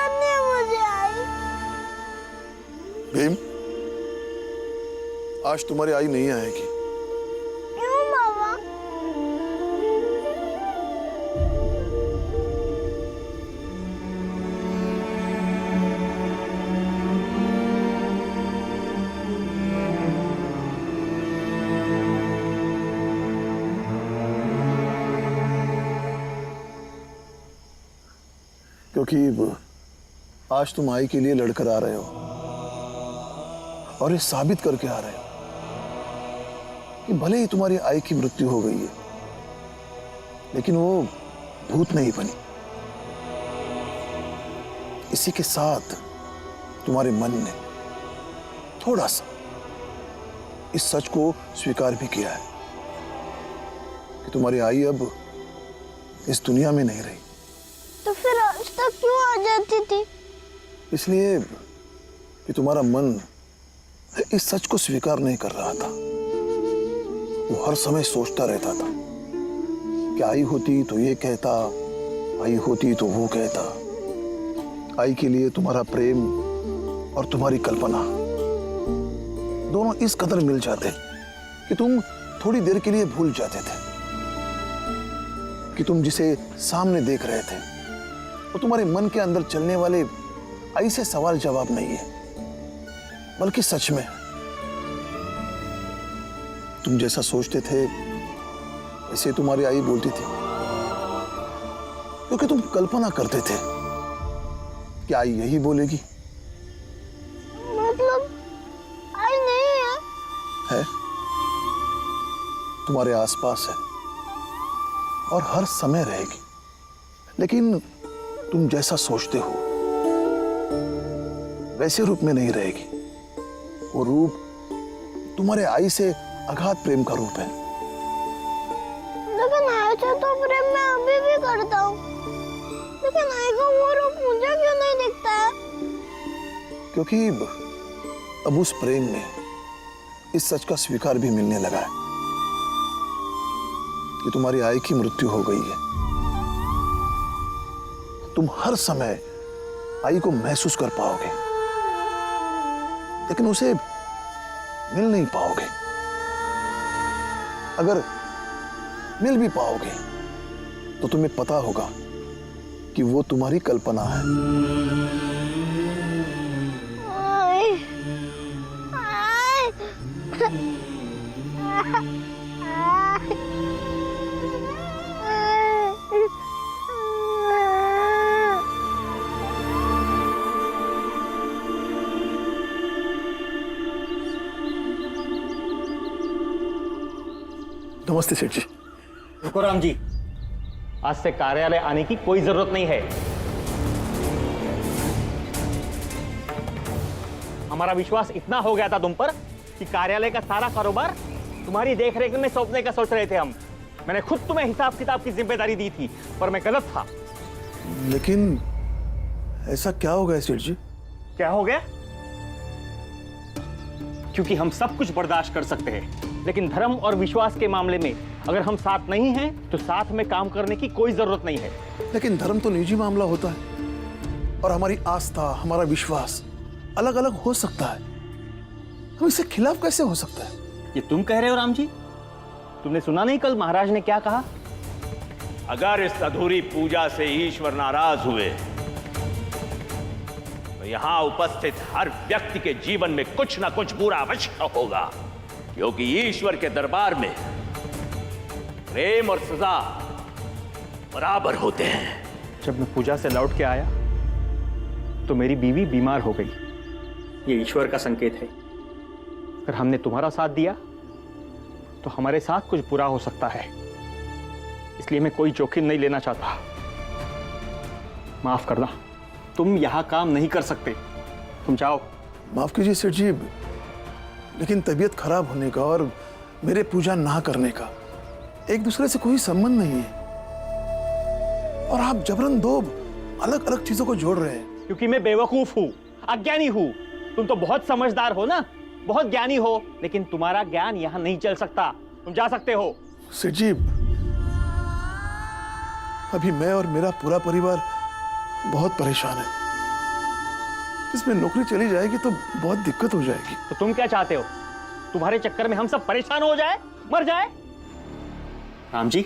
करनी है मुझे आई। भीम, आज तुम्हारी आई नहीं आएगी। क्यों बाबा? क्योंकि आज तुम आई के लिए लड़कर आ रहे हो और ये साबित करके आ रहे हो कि भले ही तुम्हारी आई की मृत्यु हो गई है, लेकिन वो भूत नहीं बनी। इसी के साथ तुम्हारे मन ने थोड़ा सा इस सच को स्वीकार भी किया है कि तुम्हारी आई अब इस दुनिया में नहीं रही। तो फिर आज तक क्यों आ जाती थी? इसलिए कि तुम्हारा मन इस सच को स्वीकार नहीं कर रहा था। वो हर समय सोचता रहता था कि आई होती तो ये कहता, आई होती तो वो कहता। आई के लिए तुम्हारा प्रेम और तुम्हारी कल्पना दोनों इस कदर मिल जाते कि तुम थोड़ी देर के लिए भूल जाते थे कि तुम जिसे सामने देख रहे थे वो तुम्हारे मन के अंदर चलने वाले आई से सवाल जवाब नहीं है, बल्कि सच में तुम जैसा सोचते थे वैसे तुम्हारी आई बोलती थी, क्योंकि तुम कल्पना करते थे कि आई यही बोलेगी। मतलब आई नहीं है, तुम्हारे आसपास है और हर समय रहेगी, लेकिन तुम जैसा सोचते हो वैसे रूप में नहीं रहेगी। वो रूप तुम्हारे आई से अगाध प्रेम का रूप है। लेकिन आई से तो प्रेम मैं अभी भी करता हूँ, लेकिन आई का वो रूप मुझे क्यों नहीं दिखता है? क्योंकि अब उस प्रेम में इस सच का स्वीकार भी मिलने लगा है कि तुम्हारी आई की मृत्यु हो गई है। तुम हर समय आई को महसूस कर पाओगे, लेकिन उसे मिल नहीं पाओगे। अगर मिल भी पाओगे तो तुम्हें पता होगा कि वो तुम्हारी कल्पना है। आई, आई, नमस्ते सेठ जी। रुको राम जी, आज से कार्यालय आने की कोई जरूरत नहीं है। हमारा विश्वास इतना हो गया था तुम पर कि कार्यालय का सारा कारोबार तुम्हारी देखरेख में सौंपने का सोच रहे थे हम। मैंने खुद तुम्हें हिसाब किताब की जिम्मेदारी दी थी, पर मैं गलत था। लेकिन ऐसा क्या हो गया सेठ जी? क्या हो गया? क्योंकि हम सब कुछ बर्दाश्त कर सकते हैं, लेकिन धर्म और विश्वास के मामले में अगर हम साथ नहीं हैं तो साथ में काम करने की कोई जरूरत नहीं है। लेकिन धर्म तो निजी मामला होता है और हमारी आस्था, हमारा विश्वास अलग अलग हो सकता है। हम इसके खिलाफ कैसे हो सकता है? ये तुम कह रहे हो राम जी? तुमने सुना नहीं कल महाराज ने क्या कहा? अगर इस अधूरी पूजा से ईश्वर नाराज हुए तो यहां उपस्थित हर व्यक्ति के जीवन में कुछ ना कुछ बुरा अवश्य होगा, क्योंकि ईश्वर के दरबार में प्रेम और सजा बराबर होते हैं। जब मैं पूजा से लौट के आया तो मेरी बीवी बीमार हो गई। ये ईश्वर का संकेत है। अगर हमने तुम्हारा साथ दिया तो हमारे साथ कुछ बुरा हो सकता है, इसलिए मैं कोई जोखिम नहीं लेना चाहता। माफ करना, तुम यहां काम नहीं कर सकते। तुम जाओ। माफ कीजिए सेठ जी, लेकिन तबीयत खराब होने का और मेरे पूजा ना करने का एक दूसरे से कोई संबंध नहीं है, और आप जबरन दो अलग अलग चीजों को जोड़ रहे हैं। क्योंकि मैं बेवकूफ हूं, अज्ञानी हूं। तुम तो बहुत समझदार हो ना, बहुत ज्ञानी हो, लेकिन तुम्हारा ज्ञान यहां नहीं चल सकता। तुम जा सकते हो। सेठ जी, अभी मैं और मेरा पूरा परिवार बहुत परेशान है। इसमें नौकरी चली जाएगी तो बहुत दिक्कत हो जाएगी। तो तुम क्या चाहते हो? तुम्हारे चक्कर में हम सब परेशान हो जाए, मर जाए? राम जी,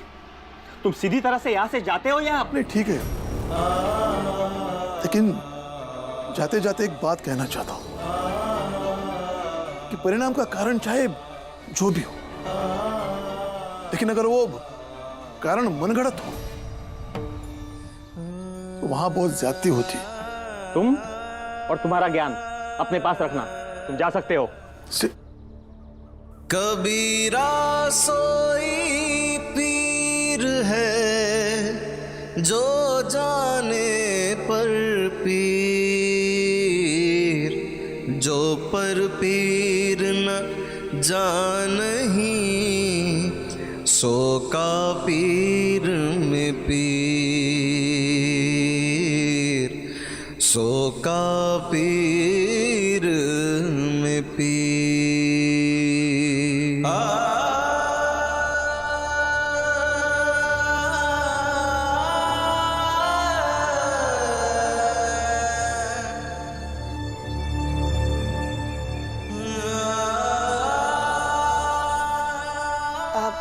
तुम सीधी तरह से यहां से जाते हो या नहीं ठीक है, लेकिन जाते जाते एक बात कहना चाहता हूं कि परिणाम का कारण चाहे जो भी हो, लेकिन अगर वो कारण मनगढ़ंत हो तो वहां बहुत ज्यादती होती है। तुम और तुम्हारा ज्ञान अपने पास रखना, तुम जा सकते हो। कबीरा सोई पीर है जो जाने पर पीर, जो पर पीर न जानही, सो का पीर में पीर, सो का पीर में पीर।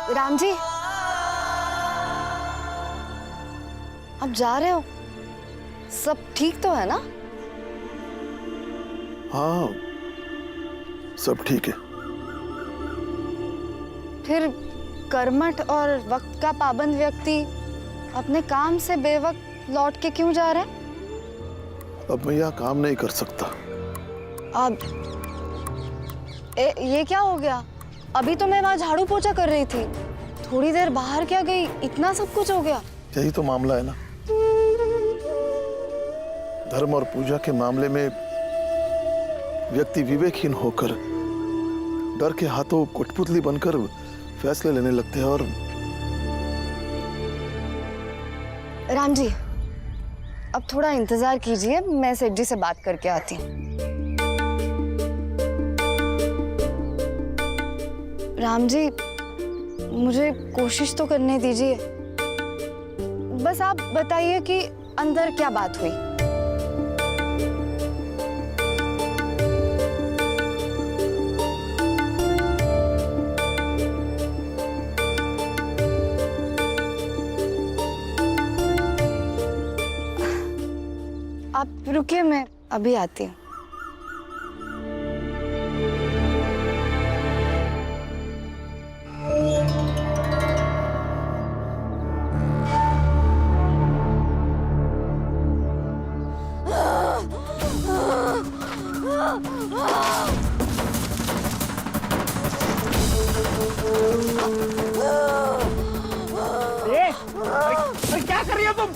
राम जी, आप जा रहे हो? सब ठीक तो है ना? हाँ, सब ठीक है। फिर कर्मठ और वक्त का पाबंद व्यक्ति अपने काम से बेवक्त लौट के क्यों जा रहे हैं? अब मैं यह काम नहीं कर सकता। अब ये क्या हो गया? अभी तो मैं वहां झाड़ू पोछा कर रही थी, थोड़ी देर बाहर क्या गई, इतना सब कुछ हो गया। यही तो मामला है ना, धर्म और पूजा के मामले में व्यक्ति विवेकहीन होकर डर के हाथों कठपुतली बनकर फैसले लेने लगते हैं। और राम जी, अब थोड़ा इंतजार कीजिए, मैं सेठ जी से बात करके आती हूँ। राम जी, मुझे कोशिश तो करने दीजिए। बस आप बताइए कि अंदर क्या बात हुई। आप रुकिए, मैं अभी आती हूँ। अरे क्या कर रही हो तुम?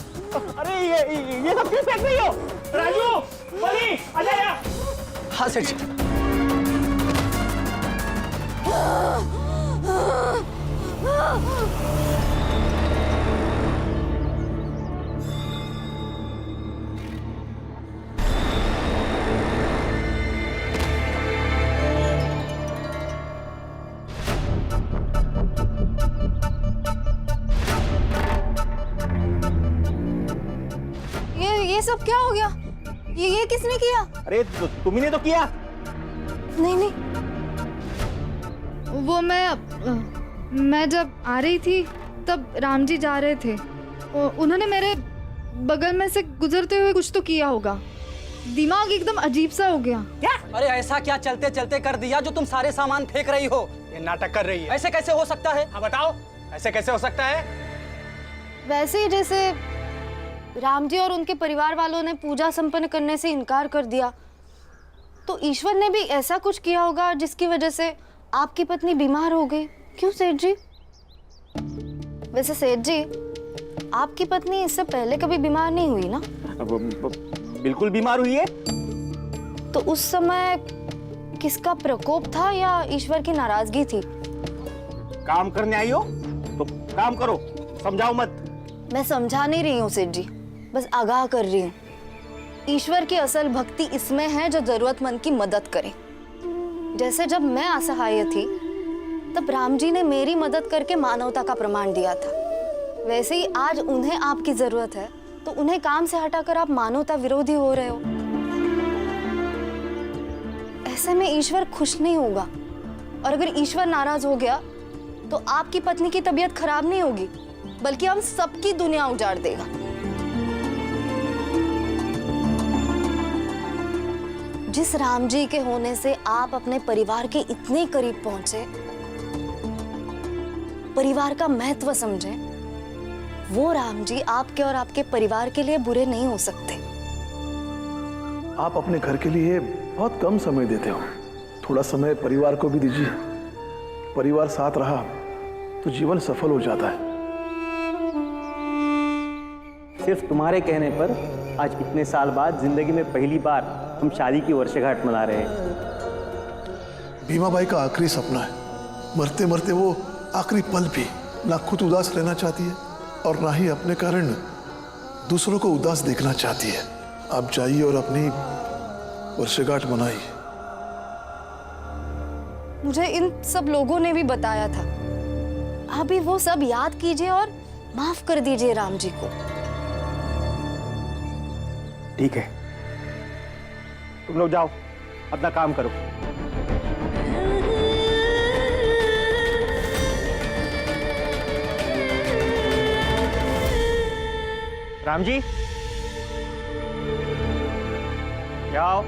अरे ये सब क्यों फेंक रही हो? राजू, बली, आ जा यहाँ। हाँ सेठ जी। ये सब क्या हो गया? ये किसने किया? अरे तुम्ही ने तो किया। नहीं नहीं, वो मैं जब आ रही थी तब राम जी जा रहे थे, उन्होंने मेरे बगल में से गुजरते हुए कुछ तो किया होगा। दिमाग एकदम अजीब सा हो गया। क्या? अरे ऐसा क्या चलते चलते कर दिया जो तुम सारे सामान फेंक रही हो? ये नाटक कर रही है। ऐसे कैसे हो सकता है? हाँ बताओ, ऐसे कैसे हो सकता है? वैसे ही जैसे राम जी और उनके परिवार वालों ने पूजा संपन्न करने से इनकार कर दिया, तो ईश्वर ने भी ऐसा कुछ किया होगा जिसकी वजह से आपकी पत्नी बीमार हो गई। क्यों सेठ जी? वैसे सेठ जी, आपकी पत्नी इससे पहले कभी बीमार नहीं हुई ना? बिल्कुल बीमार हुई है। तो उस समय किसका प्रकोप था या ईश्वर की नाराजगी थी? काम करने आई हो तो काम करो, समझाओ मत। मैं समझा नहीं रही हूँ सेठ जी, बस आगाह कर रही हूँ। ईश्वर की असल भक्ति इसमें है जो जरूरतमंद की मदद करे। जैसे जब मैं असहाय थी तब राम जी ने मेरी मदद करके मानवता का प्रमाण दिया था, वैसे ही आज उन्हें आपकी जरूरत है तो उन्हें काम से हटाकर आप मानवता विरोधी हो रहे हो। ऐसे में ईश्वर खुश नहीं होगा, और अगर ईश्वर नाराज हो गया तो आपकी पत्नी की तबीयत खराब नहीं होगी, बल्कि हम सबकी दुनिया उजाड़ देगा। जिस राम जी के होने से आप अपने परिवार के इतने करीब पहुंचे, परिवार का महत्व समझे, वो राम जी आपके और आपके परिवार के लिए बुरे नहीं हो सकते। आप अपने घर के लिए बहुत कम समय देते हो। थोड़ा समय परिवार को भी दीजिए। परिवार साथ रहा तो जीवन सफल हो जाता है। सिर्फ तुम्हारे कहने पर आज इतने साल बाद जिंदगी में पहली बार हम शादी की वर्षगांठ मना रहे हैं। भीमाबाई का आखिरी सपना है। मरते मरते वो आखिरी पल भी ना खुद उदास रहना चाहती है और ना ही अपने कारण दूसरों को उदास देखना चाहती है। आप जाइए और अपनी वर्षगांठ मनाइए। मुझे इन सब लोगों ने भी बताया था। आप भी वो सब याद कीजिए और माफ कर दीजिए राम जी को। ठीक है, तुम लोग जाओ, अपना काम करो। राम जी, जाओ।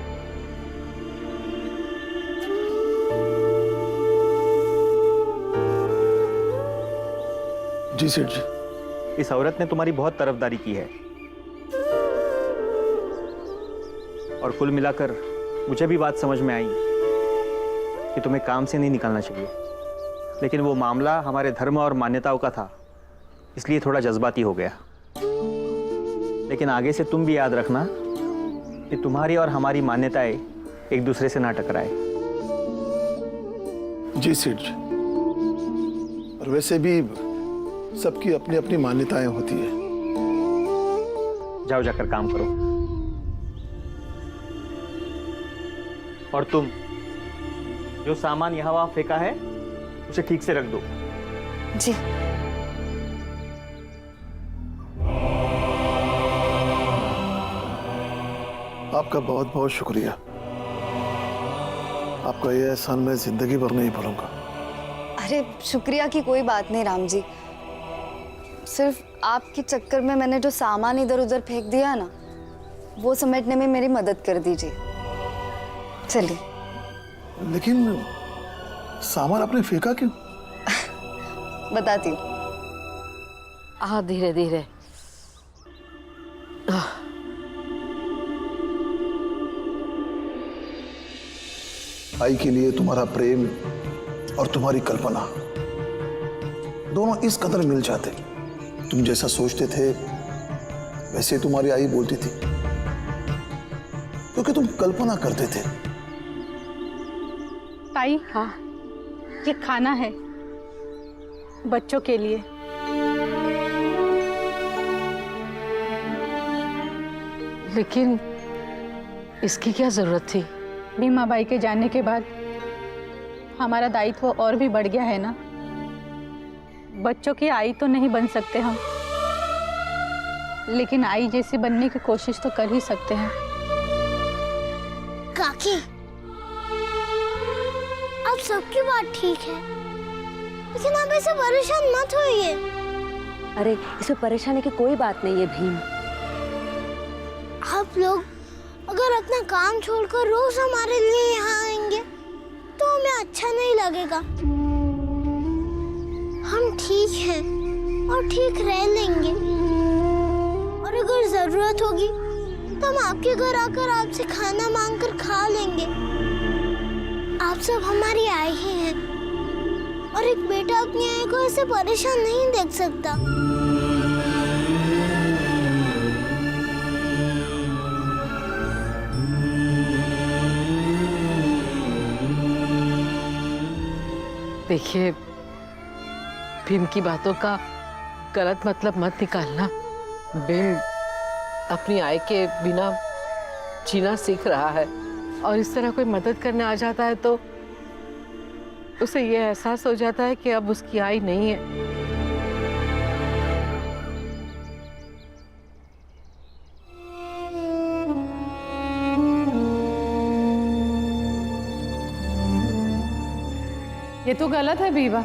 जी सेठ जी। इस औरत ने तुम्हारी बहुत तरफदारी की है और कुल मिलाकर मुझे भी बात समझ में आई कि तुम्हें काम से नहीं निकालना चाहिए, लेकिन वो मामला हमारे धर्म और मान्यताओं का था, इसलिए थोड़ा जज्बाती हो गया। लेकिन आगे से तुम भी याद रखना कि तुम्हारी और हमारी मान्यताएं एक दूसरे से ना टकराए। जी सेठ जी। और वैसे भी सबकी अपनी अपनी मान्यताएं होती है। जाओ, जाकर काम करो। और तुम जो सामान यहाँ वहां फेंका है उसे ठीक से रख दो। जी। आपका बहुत बहुत शुक्रिया। आपका यह एहसान मैं जिंदगी भर नहीं भूलूंगा। अरे शुक्रिया की कोई बात नहीं राम जी। सिर्फ आपके चक्कर में मैंने जो सामान इधर उधर फेंक दिया ना, वो समेटने में मेरी मदद कर दीजिए। चलिए। लेकिन सामान आपने फेंका क्यों? बताती हूँ। हाँ, धीरे धीरे। आई के लिए तुम्हारा प्रेम और तुम्हारी कल्पना दोनों इस कदर मिल जाते। तुम जैसा सोचते थे वैसे तुम्हारी आई बोलती थी, क्योंकि तुम कल्पना करते थे। ताई, हाँ, ये खाना है बच्चों के लिए। लेकिन इसकी क्या जरूरत थी? भीमाबाई के जाने के बाद हमारा दायित्व और भी बढ़ गया है ना। बच्चों की आई तो नहीं बन सकते हम, लेकिन आई जैसी बनने की कोशिश तो कर ही सकते हैं। काकी, अब सबकी बात ठीक है, लेकिन आप ऐसे परेशान मत होइए। अरे इसमें परेशानी की कोई बात नहीं है भीम। आप लोग अगर अपना काम छोड़कर रोज हमारे लिए यहाँ आएंगे तो हमें अच्छा नहीं लगेगा। हम ठीक हैं और ठीक रह लेंगे, और अगर जरूरत होगी तो हम आपके घर आकर आपसे खाना मांगकर खा लेंगे। आप सब हमारी आई ही हैं, और एक बेटा अपनी आई को ऐसे परेशान नहीं देख सकता। देखिए, भीम की बातों का गलत मतलब मत निकालना। भीम अपनी आय के बिना जीना सीख रहा है, और इस तरह कोई मदद करने आ जाता है तो उसे ये एहसास हो जाता है कि अब उसकी आय नहीं है। ये तो गलत है बीवा।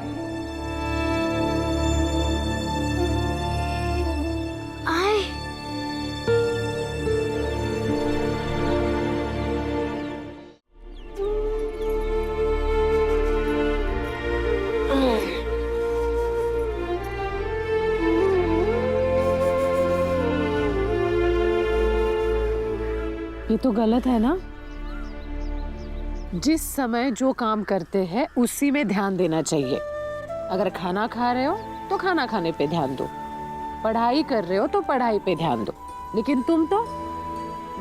आए ये तो गलत है ना। जिस समय जो काम करते हैं उसी में ध्यान देना चाहिए। अगर खाना खा रहे हो तो खाना खाने पे ध्यान दो, पढ़ाई कर रहे हो तो पढ़ाई पे ध्यान दो। लेकिन तुम तो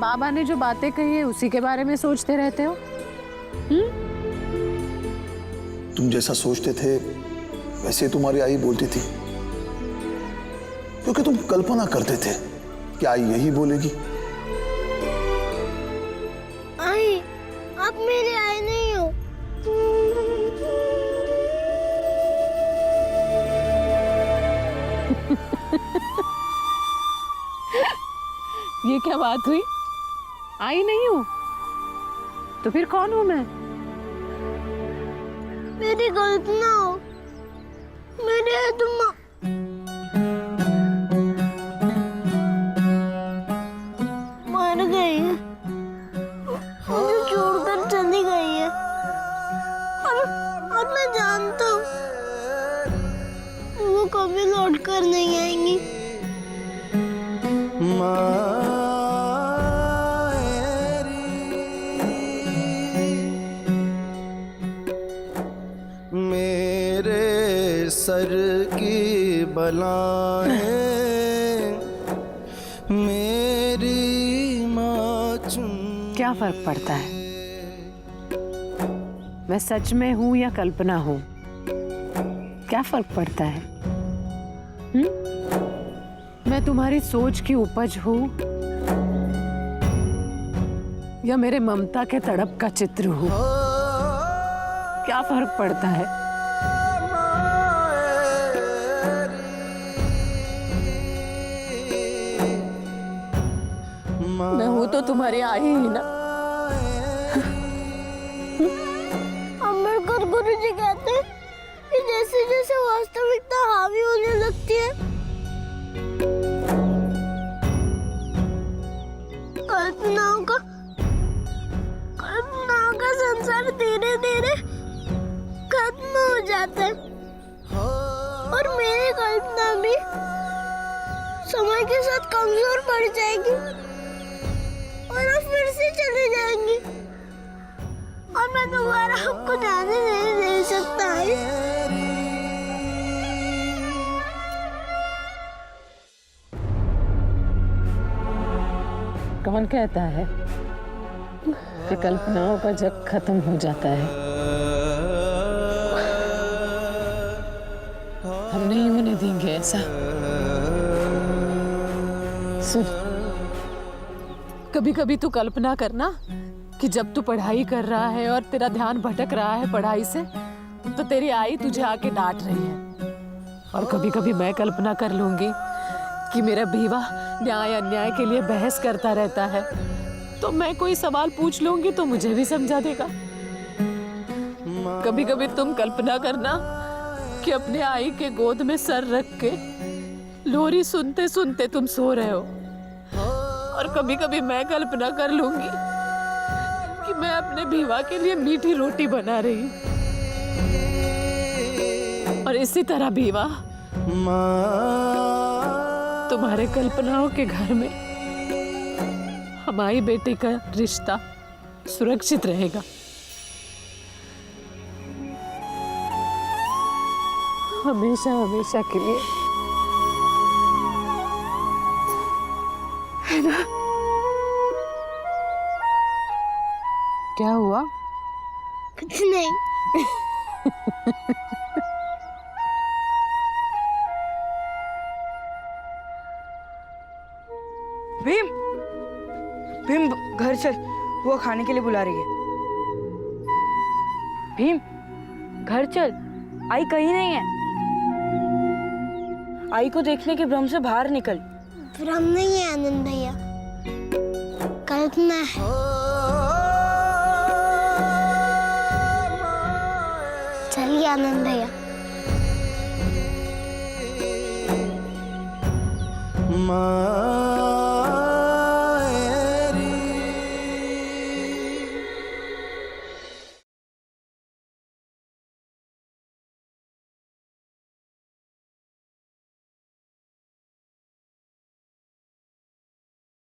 बाबा ने जो बातें कही है उसी के बारे में सोचते रहते हो। तुम जैसा सोचते थे वैसे तुम्हारी आई बोलती थी, क्योंकि तुम कल्पना करते थे कि आई यही बोलेगी। आई, आप मेरे आए नहीं हो। ये क्या बात हुई? आई नहीं हूँ तो फिर कौन हूँ मैं? मेरी कल्पना हो, मेरे तुम मर गई है, मुझे छोड़कर चली गई है। और मैं जानता हूँ वो कभी लौट कर नहीं आएंगी। मेरे सर की बलाएं मेरी माँ चुन। क्या फर्क पड़ता है मैं सच में हूँ या कल्पना हूँ? क्या फर्क पड़ता है? मैं तुम्हारी सोच की उपज हूँ या मेरे ममता के तड़प का चित्र हूँ? क्या फर्क पड़ता है? मैं हूँ तो तुम्हारी आई ही ना। अम्बेडकर गुरुजी कहते हैं कि जैसे जैसे वास्तविकता हावी होने लगती है, कल्पनाओं का संसार धीरे धीरे खत्म हो जाता है। और मेरी कल्पना भी समय के साथ कमजोर पड़ जाएगी और अब फिर से चली जाएंगी, और मैं दोबारा आपको जाने नहीं दे सकता है। कौन कहता है कि कल्पनाओं का जग खत्म हो जाता है? हम नहीं होने देंगे ऐसा। सुन, कभी कभी तू कल्पना करना कि जब तू पढ़ाई कर रहा है और तेरा ध्यान भटक रहा है पढ़ाई से, तो तेरी आई तुझे आके डांट रही है। और कभी कभी मैं कल्पना कर लूंगी कि मेरा बीवा न्याय अन्याय के लिए बहस करता रहता है, तो मैं कोई सवाल पूछ लूंगी तो मुझे भी समझा देगा। कभी कभी तुम कल्पना करना कि अपने आई के गोद में सर रख के लोरी सुनते सुनते तुम सो रहे हो। और कभी कभी मैं कल्पना कर लूंगी कि मैं अपने बीवा के लिए मीठी रोटी बना रही हूं, और इसी तरह बीवा तुम्हारे कल्पनाओं के घर में हमारी बेटी का रिश्ता सुरक्षित रहेगा। हमेशा हमेशा के लिए, है ना? क्या हुआ? कुछ नहीं। भीम, भीम घर चल, वो खाने के लिए बुला रही है। भीम घर चल, आई कहीं नहीं है। आई को देखने के भ्रम से बाहर निकल। भ्रम नहीं है आनंद भैया, कल्पना है। चलिए आनंद भैया। माँ